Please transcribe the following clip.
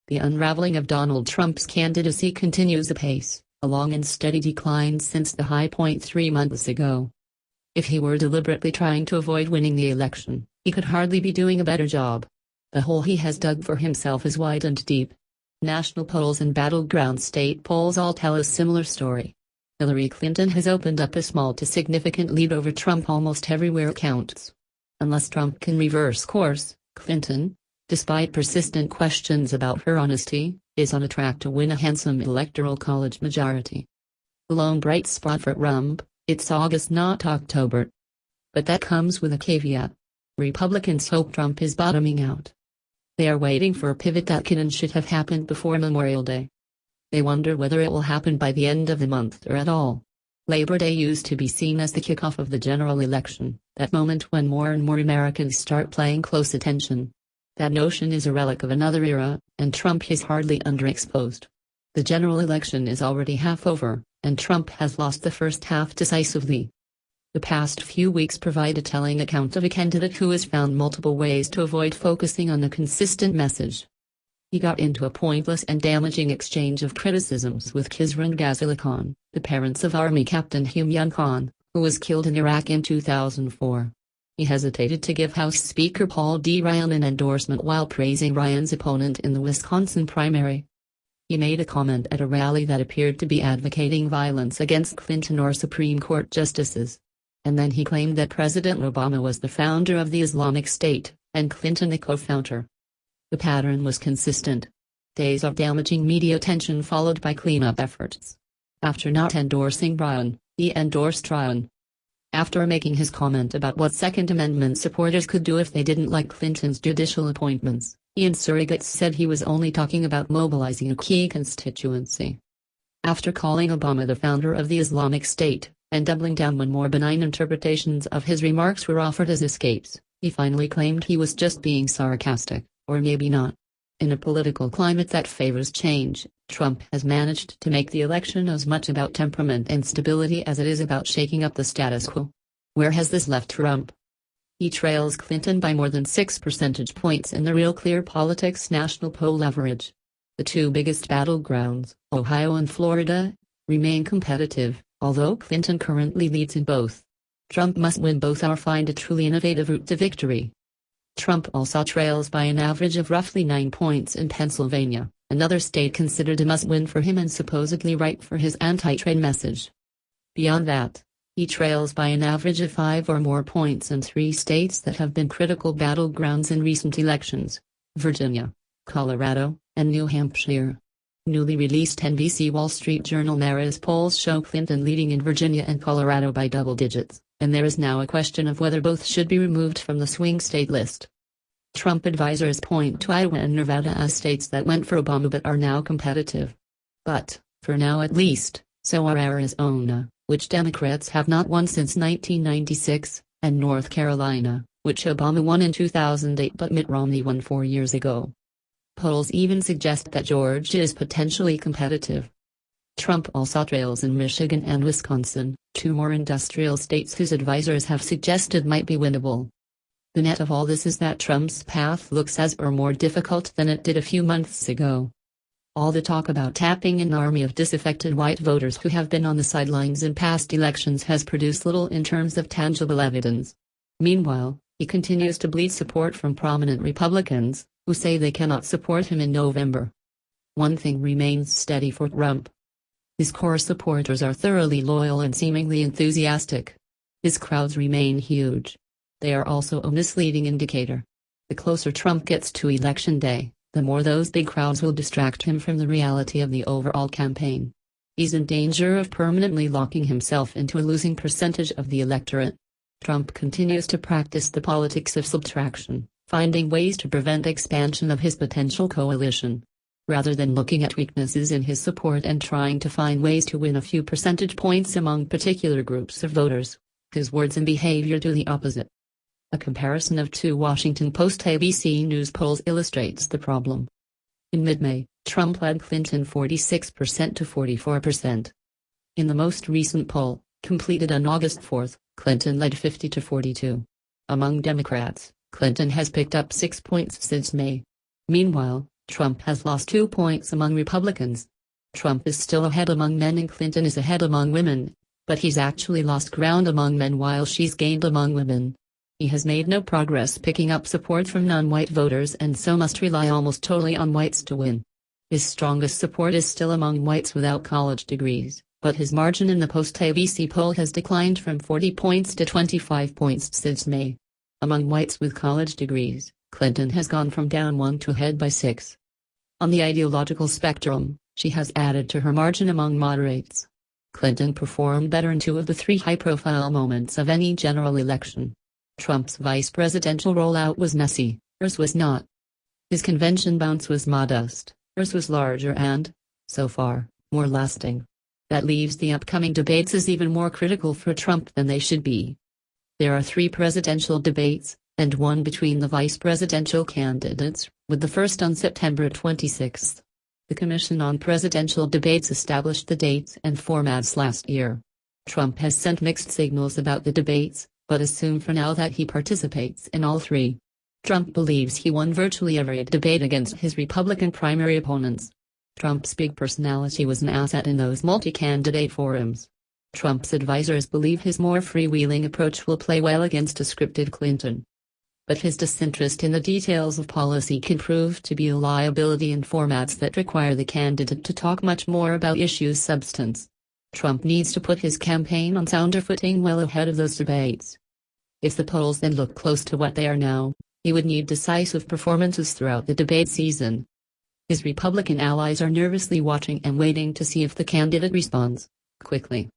The unraveling of Donald Trump's candidacy continues apace, a long and steady decline since the high point 3 months ago. If he were deliberately trying to avoid winning the election, he could hardly be doing a better job. The hole he has dug for himself is wide and deep. National polls and battleground state polls all tell a similar story. Hillary Clinton has opened up a small to significant lead over Trump almost everywhere it counts. Unless Trump can reverse course, Clinton, despite persistent questions about her honesty, is on a track to win a handsome electoral college majority. The lone bright spot for Trump, it's August not October. But that comes with a caveat. Republicans hope Trump is bottoming out. They are waiting for a pivot that can and should have happened before Memorial Day. They wonder whether it will happen by the end of the month or at all. Labor Day used to be seen as the kickoff of the general election, that moment when more and more Americans start paying close attention. That notion is a relic of another era, and Trump is hardly underexposed. The general election is already half over, and Trump has lost the first half decisively. The past few weeks provide a telling account of a candidate who has found multiple ways to avoid focusing on the consistent message. He got into a pointless and damaging exchange of criticisms with Khizr and Ghazali Khan, the parents of Army Captain Humyun Khan, who was killed in Iraq in 2004. He hesitated to give House Speaker Paul D. Ryan an endorsement while praising Ryan's opponent in the Wisconsin primary. He made a comment at a rally that appeared to be advocating violence against Clinton or Supreme Court justices. And then he claimed that President Obama was the founder of the Islamic State, and Clinton the co-founder. The pattern was consistent. Days of damaging media attention followed by cleanup efforts. After not endorsing Ryan, he endorsed Ryan. After making his comment about what Second Amendment supporters could do if they didn't like Clinton's judicial appointments, he and surrogates said he was only talking about mobilizing a key constituency. After calling Obama the founder of the Islamic State, and doubling down when more benign interpretations of his remarks were offered as escapes, he finally claimed he was just being sarcastic, or maybe not. In a political climate that favors change, Trump has managed to make the election as much about temperament and stability as it is about shaking up the status quo. Where has this left Trump? He trails Clinton by more than 6 percentage points in the Real Clear Politics national poll average. The two biggest battlegrounds, Ohio and Florida, remain competitive, although Clinton currently leads in both. Trump must win both or find a truly innovative route to victory. Trump also trails by an average of roughly 9 points in Pennsylvania, another state considered a must-win for him and supposedly right for his anti-trade message. Beyond that, he trails by an average of 5 or more points in 3 states that have been critical battlegrounds in recent elections: Virginia, Colorado, and New Hampshire. Newly released NBC Wall Street Journal Marist polls show Clinton leading in Virginia and Colorado by double digits, and there is now a question of whether both should be removed from the swing state list. Trump advisors point to Iowa and Nevada as states that went for Obama but are now competitive. But, for now at least, so are Arizona, which Democrats have not won since 1996, and North Carolina, which Obama won in 2008 but Mitt Romney won 4 years ago. Polls even suggest that Georgia is potentially competitive. Trump also trails in Michigan and Wisconsin, 2 more industrial states whose advisors have suggested might be winnable. The net of all this is that Trump's path looks as or more difficult than it did a few months ago. All the talk about tapping an army of disaffected white voters who have been on the sidelines in past elections has produced little in terms of tangible evidence. Meanwhile, he continues to bleed support from prominent Republicans, who say they cannot support him in November. One thing remains steady for Trump. His core supporters are thoroughly loyal and seemingly enthusiastic. His crowds remain huge. They are also a misleading indicator. The closer Trump gets to Election Day, the more those big crowds will distract him from the reality of the overall campaign. He's in danger of permanently locking himself into a losing percentage of the electorate. Trump continues to practice the politics of subtraction, finding ways to prevent expansion of his potential coalition. Rather than looking at weaknesses in his support and trying to find ways to win a few percentage points among particular groups of voters, his words and behavior do the opposite. A comparison of 2 Washington Post ABC News polls illustrates the problem. In mid-May, Trump led Clinton 46% to 44%. In the most recent poll, completed on August 4, Clinton led 50 to 42. Among Democrats, Clinton has picked up 6 points since May. Meanwhile, Trump has lost 2 points among Republicans. Trump is still ahead among men and Clinton is ahead among women, but he's actually lost ground among men while she's gained among women. He has made no progress picking up support from non-white voters and so must rely almost totally on whites to win. His strongest support is still among whites without college degrees, but his margin in the post-ABC poll has declined from 40 points to 25 points since May. Among whites with college degrees, Clinton has gone from down 1 to ahead by 6. On the ideological spectrum, she has added to her margin among moderates. Clinton performed better in 2 of the 3 high-profile moments of any general election. Trump's vice presidential rollout was messy, hers was not. His convention bounce was modest, hers was larger and, so far, more lasting. That leaves the upcoming debates as even more critical for Trump than they should be. There are 3 presidential debates, and 1 between the vice presidential candidates, with the first on September 26. The Commission on Presidential Debates established the dates and formats last year. Trump has sent mixed signals about the debates, but assume for now that he participates in all 3. Trump believes he won virtually every debate against his Republican primary opponents. Trump's big personality was an asset in those multi-candidate forums. Trump's advisors believe his more freewheeling approach will play well against a scripted Clinton. But his disinterest in the details of policy can prove to be a liability in formats that require the candidate to talk much more about issues' substance. Trump needs to put his campaign on sounder footing well ahead of those debates. If the polls then look close to what they are now, he would need decisive performances throughout the debate season. His Republican allies are nervously watching and waiting to see if the candidate responds quickly.